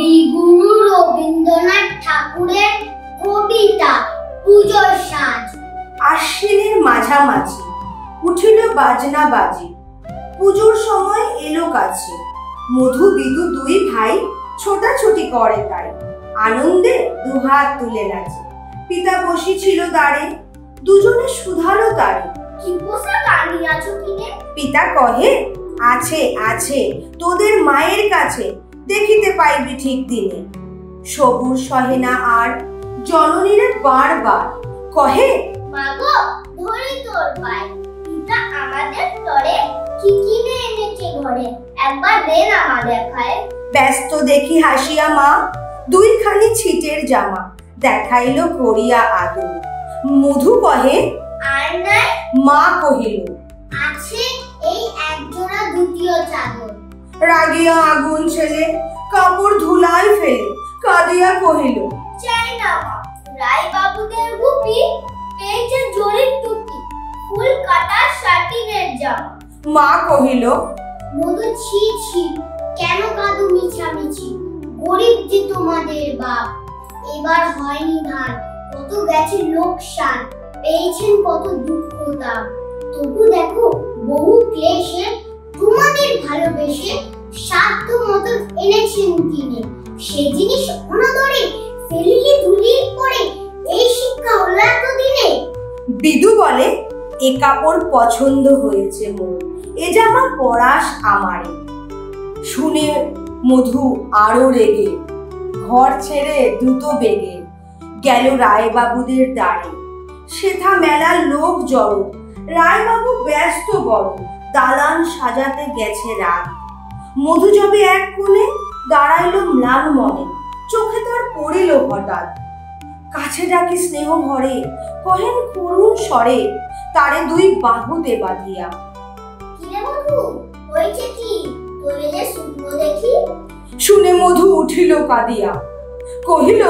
কবিগুরু রবীন্দ্রনাথ ঠাকুরের কবিতা পুজোর সাজ। আশ্বিনের মাঝামাঝি উঠিল বাজনা বাজি, পুজোর সময় এলো কাছে। মধু বিদু দুই ভাই ছোটাছুটি করে তাই, আনন্দে দুহাত তুলে নাচে। পিতা বসি ছিল দাঁড়ে, দুজনে শুধালো তারে, কি পোশাক আনিয়াছ কিনে? পিতা কহে, আছে আছে তোদের মায়ের কাছে, দেখিতে পাইবি ঠিক দিনে। সবুর সহে না আর, জননীরে বারবার কহে, মাগো ধরে তোর পায়, পিতা আমাদের তরে কি কিনে এনেছে ঘরে, একবার দে না মা দেখায়। ব্যস্ত দেখি হাসিয়া মা দুইখানি ছিটের জামা, দেখাইলো করিয়া আদর। মধু কহে, আর নাই? মা কহিল, আছে এই একজোড়া দ্বিতীয় চাদর। রাগিয়া আগুন ছেলে কাপড় ধুলাই ফেলে, কাঁদিয়া কহিল, চাই না মা, রায় বাবুদের গুপি পেয়েছে জরির টুপি, ফুল কাটা শাটিনের জামা। মা কহিল, মধু ছি ছি, কেন কাঁদো মিছামিছি, গরিব যে তোমাদের বাপ, এবার হয়নি ধান, কত গেছে লোকসান, পেয়েছেন কত দুঃখ দাম। তবু দেখো বহু ক্লেশে তোমাদের ভালোবেসে সাধ্য মতো এনেছেন কিনে, সে জিনিস অনাদরে ফেলিলে ধুলির পরে, এই শিক্ষা হলো এতদিনে। বিদু বলে, এ কাপড় পছন্দ হয়েছে মোর, এ জামা পরাস আমারে। শুনে মধু আরো রেগে ঘর ছেড়ে দ্রুত বেগে গেল রায়বাবুদের দ্বারে। সেথা মেলার লোক জড়ো, রায়বাবু ব্যস্ত বড়, দালান সাজাতে গেছে রাত। মধু যবে এক কোণে দাঁড়াইল ম্লান মনে, চোখে তার পড়িল হঠাৎ। কাছে ডাকি স্নেহ ভরে, কহেন করুণ স্বরে, তারে দুই বাহুতে বাঁধিয়া, কিরে মধু হয়েছে কি, তোরে যে শুকনো দেখি। শুনে মধু উঠিল কাঁদিয়া, কহিল,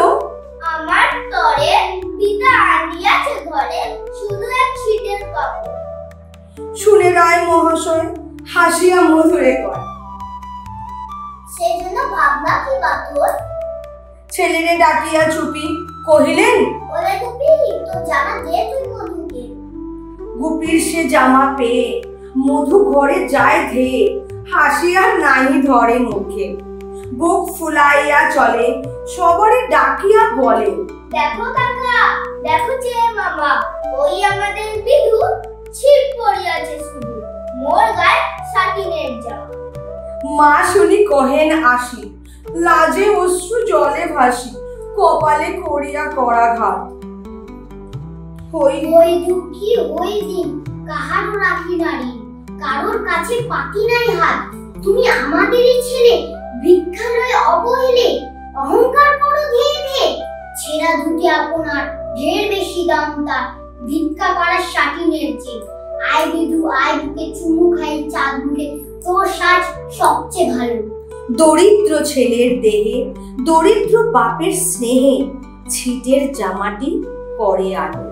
আমার তরে পিতা আনিয়াছে ঘরে শুধু এক ছিটের কাপড়। শুনে রায় মহাশয় হাসিয়া মধুরে কয়, সেজন্য ভাবনা কি বাতর? ছেলেরে ডাকিয়া চুপি কহিলেন, ওরে গুপি তো জানা দে তুই মধুকে। গুপির সে জামা পেয়ে মধু ঘরে যায় ধেয়ে, হাসিয়া নাহি ধরে মুখে, বুক ফুলাইয়া চলে, সবারে ডাকিয়া বলে, দেখো কাকা, দেখো যে মামা, ওই আমাদের বিধু ছিট পড়িয়াছে শুধু, মোর গায়ে শাটিনের জামা। মা শুনি কহেন আসি, লাজে অশ্রু জলে ভাসি, কপালে করিয়া করাঘাত। ওই দুঃখী ওই দিন কাহারও রাখি নারী, কারোর কাছে পাতি নাই হাত, তুমি আমাদেরই ছেলে, ভিক্ষালয়ে অবহেলে অহংকার করো ধীরে ধীরে। ছেঁড়া দুটি আপনার ঢের বেশি দাম তার, ভিক্ষা পাড়ার শাটিনের চেয়ে। আয় বিধু আয় বুকে চুমু খাই চাঁদ বুকে, তোর সাজ সবচেয়ে ভালো। দরিদ্র ছেলের দেহে দরিদ্র বাপের স্নেহে ছিটের জামাটি পরে আলো।